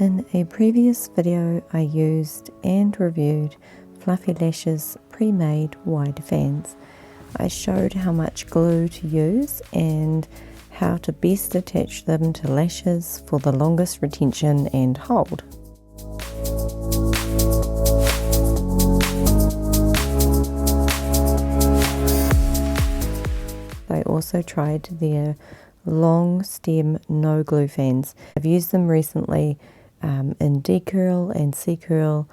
In a previous video, I used and reviewed Fluffy Lash's pre-made wide fans. I showed how much glue to use and how to best attach them to lashes for the longest retention and hold. I also tried their long stem no glue fans. I've used them recently in D-curl and C-curl,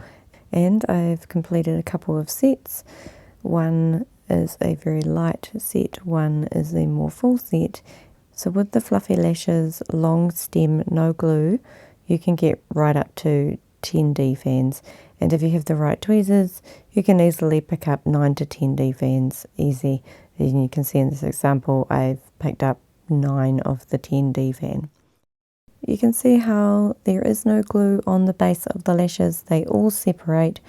and I've completed a couple of sets. One is a very light set, one is a more full set. So with the Fluffy Lash's long stem no glue, you can get right up to 10D fans, and if you have the right tweezers, you can easily pick up 9 to 10D fans easy. And you can see in this example, I've picked up 9 of the 10D fan. You can see how there is no glue on the base of the lashes, they all separate.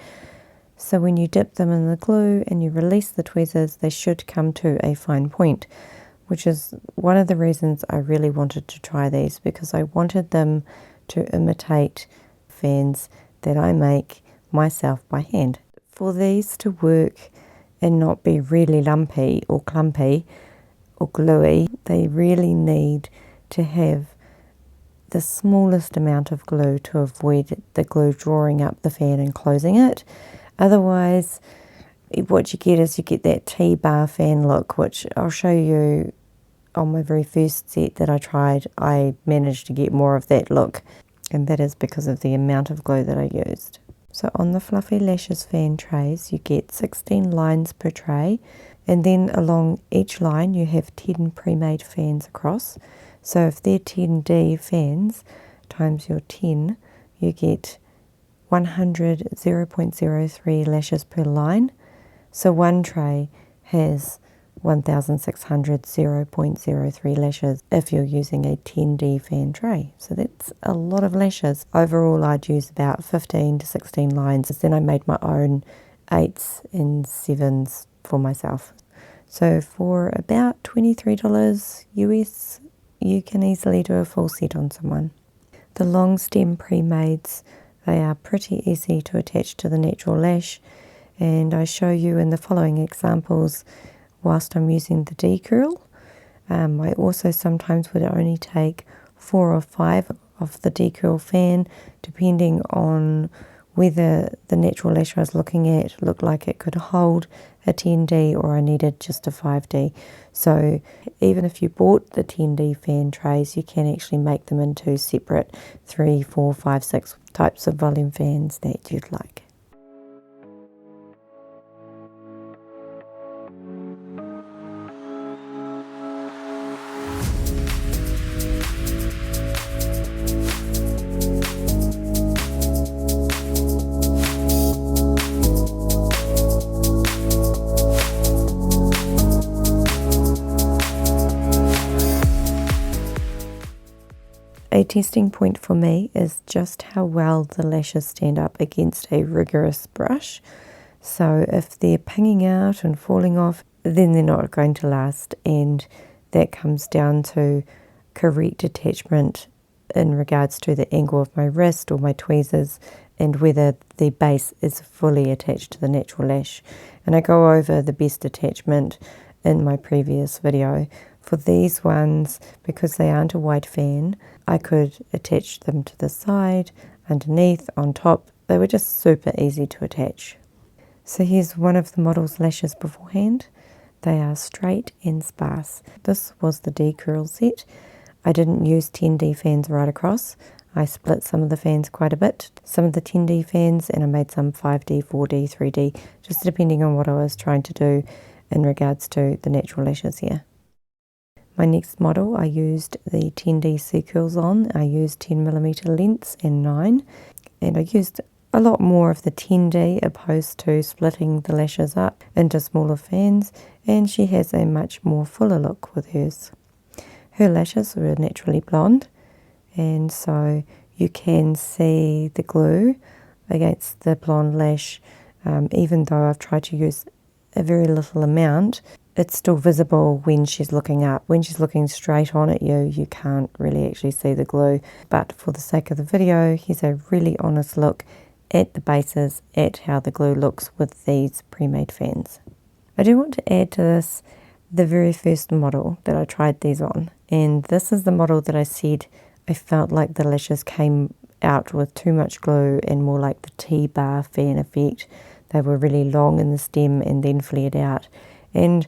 So when you dip them in the glue and you release the tweezers, they should come to a fine point, which is one of the reasons I really wanted to try these, because I wanted them to imitate fans that I make myself by hand. For these to work and not be really lumpy or clumpy or gluey, they really need to have the smallest amount of glue to avoid the glue drawing up the fan and closing it. Otherwise, what you get is you get that T-bar fan look, which I'll show you on my very first set that I tried. I managed to get more of that look, and that is because of the amount of glue that I used. So on the Fluffy Lash's fan trays, you get 16 lines per tray, and then along each line you have 10 pre-made fans across. So if they're 10D fans times your 10, you get 100 0.03 lashes per line. So one tray has 1,600 0.03 lashes if you're using a 10D fan tray. So that's a lot of lashes. Overall, I'd use about 15 to 16 lines. Then I made my own 8s and 7s for myself. So for about $23 US, you can easily do a full set on someone. The long stem pre-mades, they are pretty easy to attach to the natural lash, and I show you in the following examples whilst I'm using the D-curl. I also sometimes would only take 4 or 5 of the D-curl fan, depending on whether the natural lash I was looking at looked like it could hold a 10D or I needed just a 5D. So even if you bought the 10D fan trays, you can actually make them into separate 3, 4, 5, 6 types of volume fans that you'd like. A testing point for me is just how well the lashes stand up against a rigorous brush. So if they're pinging out and falling off, then they're not going to last, and that comes down to correct attachment in regards to the angle of my wrist or my tweezers and whether the base is fully attached to the natural lash. And I go over the best attachment in my previous video. For these ones, because they aren't a wide fan, I could attach them to the side, underneath, on top. They were just super easy to attach. So here's one of the model's lashes beforehand. They are straight and sparse. This was the D-curl set. I didn't use 10D fans right across. I split some of the fans quite a bit, some of the 10D fans, and I made some 5D, 4D, 3D, just depending on what I was trying to do in regards to the natural lashes here. My next model, I used the 10D C-curls on. I used 10mm lengths and 9, and I used a lot more of the 10D opposed to splitting the lashes up into smaller fans, and she has a much more fuller look with hers. Her lashes were naturally blonde, and so you can see the glue against the blonde lash, even though I've tried to use a very little amount. it's still visible when she's looking up. When she's looking straight on at you, you can't really actually see the glue. But for the sake of the video, here's a really honest look at the bases, at how the glue looks with these Premade fans. I do want to add to this the very first model that I tried these on. And this is the model that I said I felt like the lashes came out with too much glue and more like the T-bar fan effect. They were really long in the stem and then flared out. And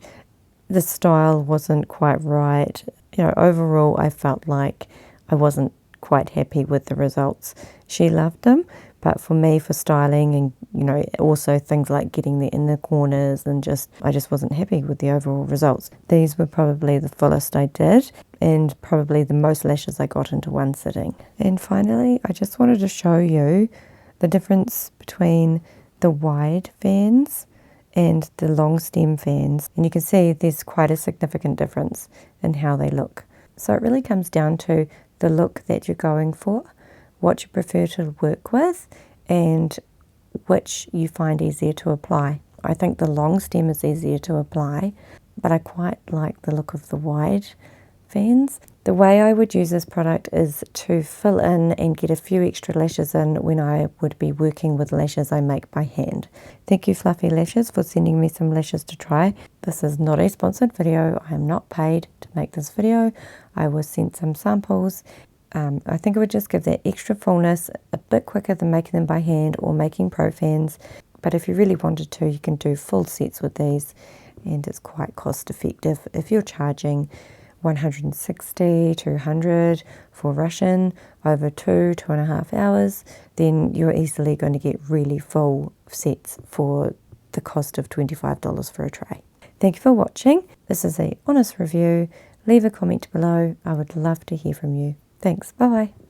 the style wasn't quite right. You know, overall I felt like I wasn't quite happy with the results. She loved them, but for me, for styling and, you know, also things like getting the inner corners and I just wasn't happy with the overall results. These were probably the fullest I did and probably the most lashes I got into one sitting. And finally, I just wanted to show you the difference between the wide fans and the long stem fans, and you can see there's quite a significant difference in how they look. So it really comes down to the look that you're going for, what you prefer to work with, and which you find easier to apply. I think the long stem is easier to apply, but I quite like the look of the wide fans. The way I would use this product is to fill in and get a few extra lashes in when I would be working with lashes I make by hand. Thank you, Fluffy Lashes, for sending me some lashes to try. This is not a sponsored video. I am not paid to make this video. I was sent some samples. I think it would just give that extra fullness a bit quicker than making them by hand or making pro fans. But if you really wanted to, you can do full sets with these, and it's quite cost effective. If you're charging 160, 200 for Russian over 2.5 hours, then you're easily going to get really full sets for the cost of $25 for a tray. Thank you for watching. This is an honest review. Leave a comment below. I would love to hear from you. Thanks. Bye-bye.